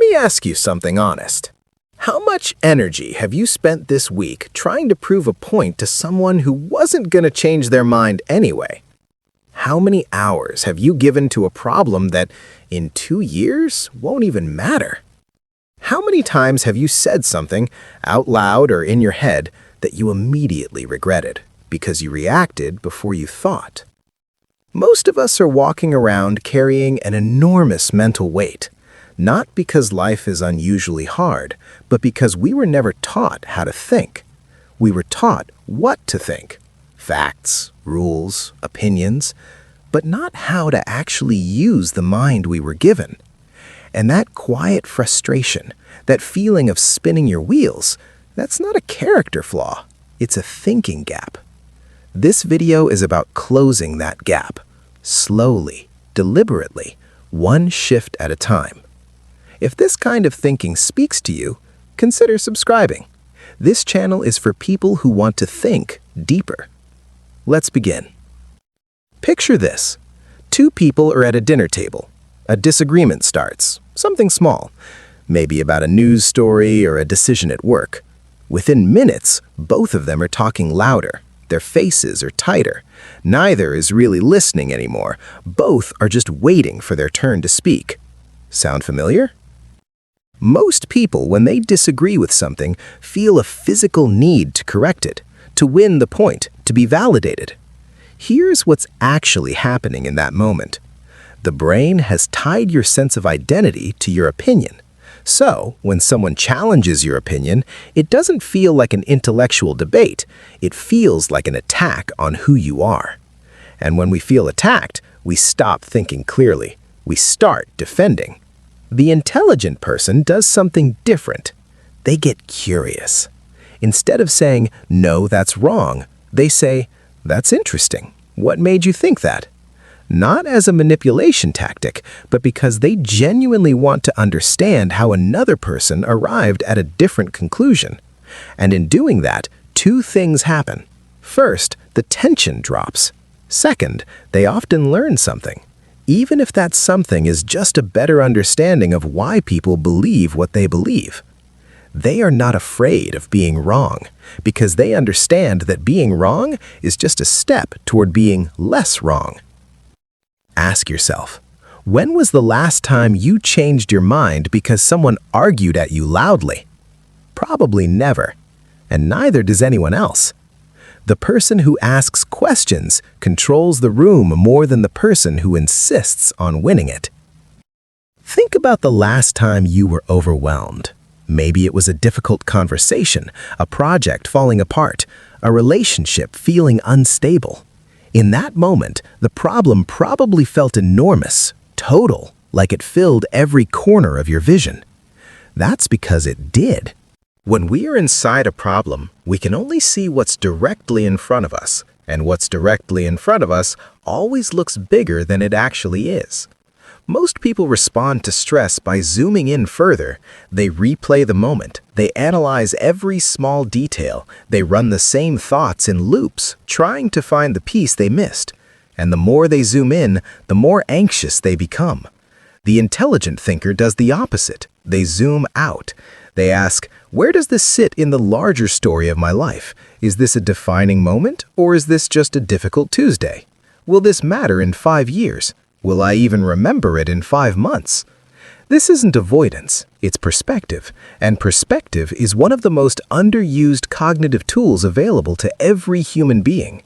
me ask you something honest. How much energy have you spent this week trying to prove a point to someone who wasn't going to change their mind anyway? How many hours have you given to a problem that, in 2 years, won't even matter? How many times have you said something, out loud or in your head, that you immediately regretted because you reacted before you thought? Most of us are walking around carrying an enormous mental weight, not because life is unusually hard, but because we were never taught how to think. We were taught what to think. Facts, rules, opinions, but not how to actually use the mind we were given. And that quiet frustration, that feeling of spinning your wheels, that's not a character flaw, it's a thinking gap. This video is about closing that gap, slowly, deliberately, one shift at a time. If this kind of thinking speaks to you, consider subscribing. This channel is for people who want to think deeper. Let's begin. Picture this. 2 people are at a dinner table. A disagreement starts, something small, maybe about a news story or a decision at work. Within minutes, both of them are talking louder. Their faces are tighter. Neither is really listening anymore. Both are just waiting for their turn to speak. Sound familiar? Most people, when they disagree with something, feel a physical need to correct it, to win the point, to be validated. Here's what's actually happening in that moment. The brain has tied your sense of identity to your opinion. So, when someone challenges your opinion, it doesn't feel like an intellectual debate. It feels like an attack on who you are. And when we feel attacked, we stop thinking clearly. We start defending. The intelligent person does something different. They get curious. Instead of saying, "No, that's wrong," they say, "That's interesting. What made you think that?" Not as a manipulation tactic, but because they genuinely want to understand how another person arrived at a different conclusion. And in doing that, 2 things happen. First, the tension drops. Second, they often learn something, even if that something is just a better understanding of why people believe what they believe. They are not afraid of being wrong, because they understand that being wrong is just a step toward being less wrong. Ask yourself, when was the last time you changed your mind because someone argued at you loudly? Probably never, and neither does anyone else. The person who asks questions controls the room more than the person who insists on winning it. Think about the last time you were overwhelmed. Maybe it was a difficult conversation, a project falling apart, a relationship feeling unstable. In that moment, the problem probably felt enormous, total, like it filled every corner of your vision. That's because it did. When we are inside a problem, we can only see what's directly in front of us, and what's directly in front of us always looks bigger than it actually is. Most people respond to stress by zooming in further. They replay the moment. They analyze every small detail. They run the same thoughts in loops, trying to find the piece they missed. And the more they zoom in, the more anxious they become. The intelligent thinker does the opposite. They zoom out. They ask, where does this sit in the larger story of my life? Is this a defining moment, or is this just a difficult Tuesday? Will this matter in 5 years? Will I even remember it in 5 months? This isn't avoidance, it's perspective, and perspective is one of the most underused cognitive tools available to every human being.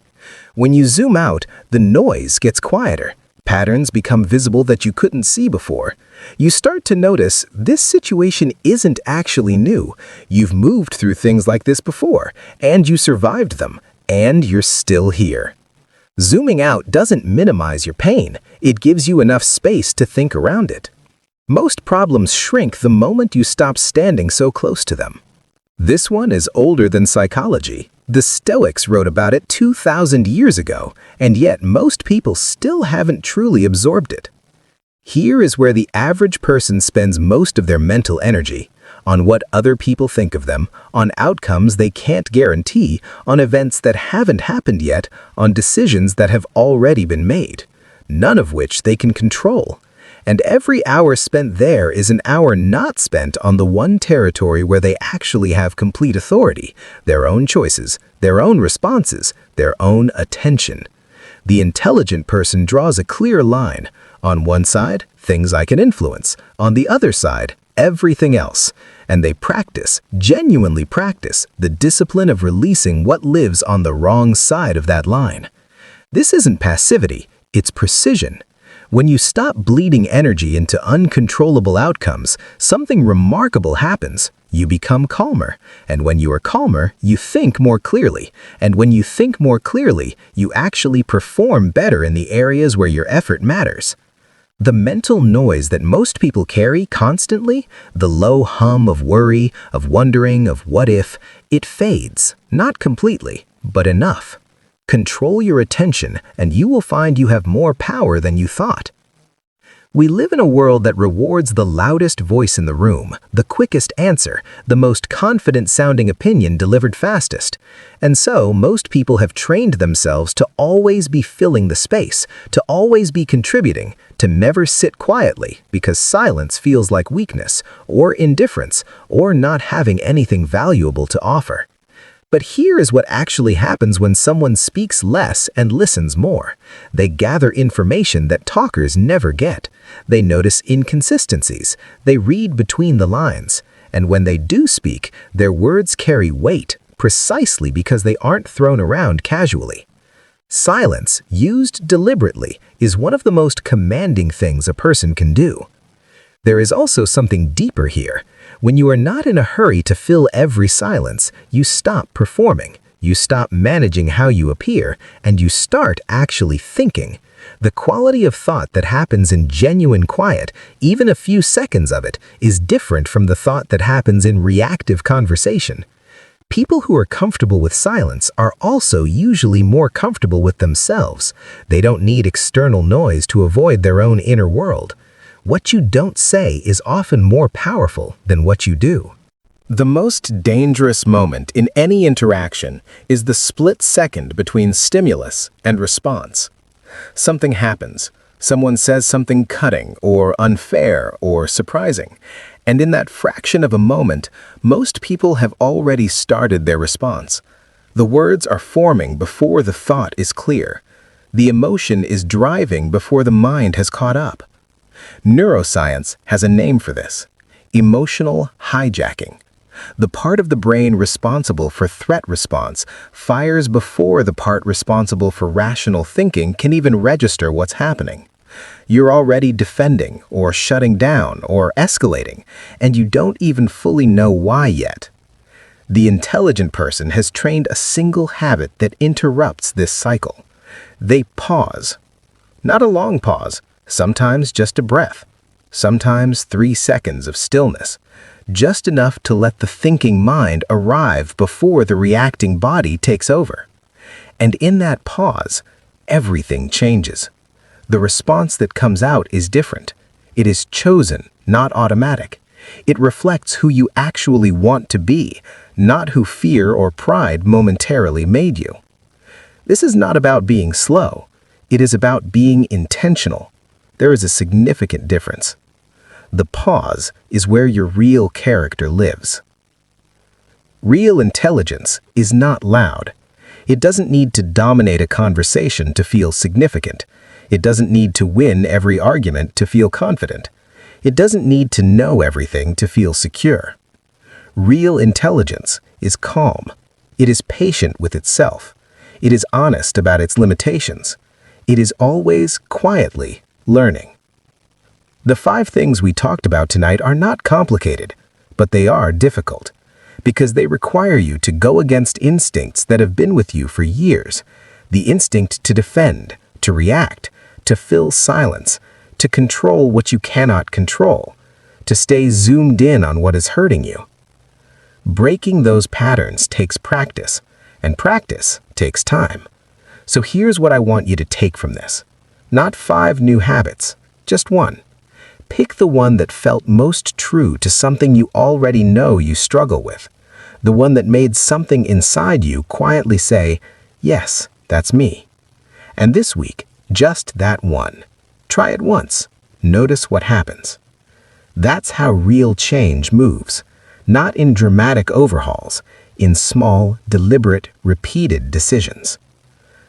When you zoom out, the noise gets quieter. Patterns become visible that you couldn't see before. You start to notice this situation isn't actually new. You've moved through things like this before, and you survived them, and you're still here. Zooming out doesn't minimize your pain. It gives you enough space to think around it. Most problems shrink the moment you stop standing so close to them. This one is older than psychology. The Stoics wrote about it 2,000 years ago, and yet most people still haven't truly absorbed it. Here is where the average person spends most of their mental energy, on what other people think of them, on outcomes they can't guarantee, on events that haven't happened yet, on decisions that have already been made, none of which they can control. And every hour spent there is an hour not spent on the one territory where they actually have complete authority, their own choices, their own responses, their own attention. The intelligent person draws a clear line. On one side, things I can influence. On the other side, everything else. And they practice, genuinely practice, the discipline of releasing what lives on the wrong side of that line. This isn't passivity, it's precision. When you stop bleeding energy into uncontrollable outcomes, something remarkable happens. You become calmer. And when you are calmer, you think more clearly. And when you think more clearly, you actually perform better in the areas where your effort matters. The mental noise that most people carry constantly, the low hum of worry, of wondering, of what if, it fades. Not completely, but enough. Control your attention, and you will find you have more power than you thought. We live in a world that rewards the loudest voice in the room, the quickest answer, the most confident-sounding opinion delivered fastest. And so, most people have trained themselves to always be filling the space, to always be contributing, to never sit quietly, because silence feels like weakness, or indifference, or not having anything valuable to offer. But here is what actually happens when someone speaks less and listens more. They gather information that talkers never get. They notice inconsistencies. They read between the lines. And when they do speak, their words carry weight, precisely because they aren't thrown around casually. Silence, used deliberately, is one of the most commanding things a person can do. There is also something deeper here. When you are not in a hurry to fill every silence, you stop performing, you stop managing how you appear, and you start actually thinking. The quality of thought that happens in genuine quiet, even a few seconds of it, is different from the thought that happens in reactive conversation. People who are comfortable with silence are also usually more comfortable with themselves. They don't need external noise to avoid their own inner world. What you don't say is often more powerful than what you do. The most dangerous moment in any interaction is the split second between stimulus and response. Something happens. Someone says something cutting or unfair or surprising. And in that fraction of a moment, most people have already started their response. The words are forming before the thought is clear. The emotion is driving before the mind has caught up. Neuroscience has a name for this: emotional hijacking. The part of the brain responsible for threat response fires before the part responsible for rational thinking can even register what's happening. You're already defending or shutting down or escalating, and you don't even fully know why yet. The intelligent person has trained a single habit that interrupts this cycle. They pause. Not a long pause. Sometimes just a breath, sometimes 3 seconds of stillness, just enough to let the thinking mind arrive before the reacting body takes over. And in that pause, everything changes. The response that comes out is different. It is chosen, not automatic. It reflects who you actually want to be, not who fear or pride momentarily made you. This is not about being slow. It is about being intentional. There is a significant difference. The pause is where your real character lives. Real intelligence is not loud. It doesn't need to dominate a conversation to feel significant. It doesn't need to win every argument to feel confident. It doesn't need to know everything to feel secure. Real intelligence is calm. It is patient with itself. It is honest about its limitations. It is always quietly learning. The 5 things we talked about tonight are not complicated, but they are difficult, because they require you to go against instincts that have been with you for years. The instinct to defend, to react, to fill silence, to control what you cannot control, to stay zoomed in on what is hurting you. Breaking those patterns takes practice, and practice takes time. So here's what I want you to take from this. Not 5 new habits, just one. Pick the one that felt most true to something you already know you struggle with. The one that made something inside you quietly say, "Yes, that's me." And this week, just that one. Try it once. notice what happens. That's how real change moves, not in dramatic overhauls, in small, deliberate, repeated decisions.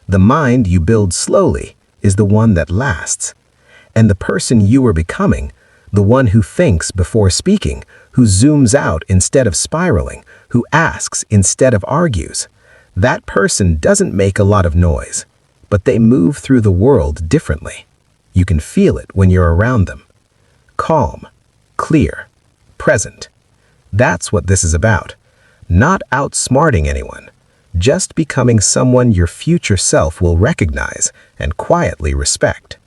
The mind you build slowly is the one that lasts. And the person you are becoming, the one who thinks before speaking, who zooms out instead of spiraling, who asks instead of argues, that person doesn't make a lot of noise, but they move through the world differently. You can feel it when you're around them. Calm, clear, present. That's what this is about. Not outsmarting anyone, just becoming someone your future self will recognize and quietly respect.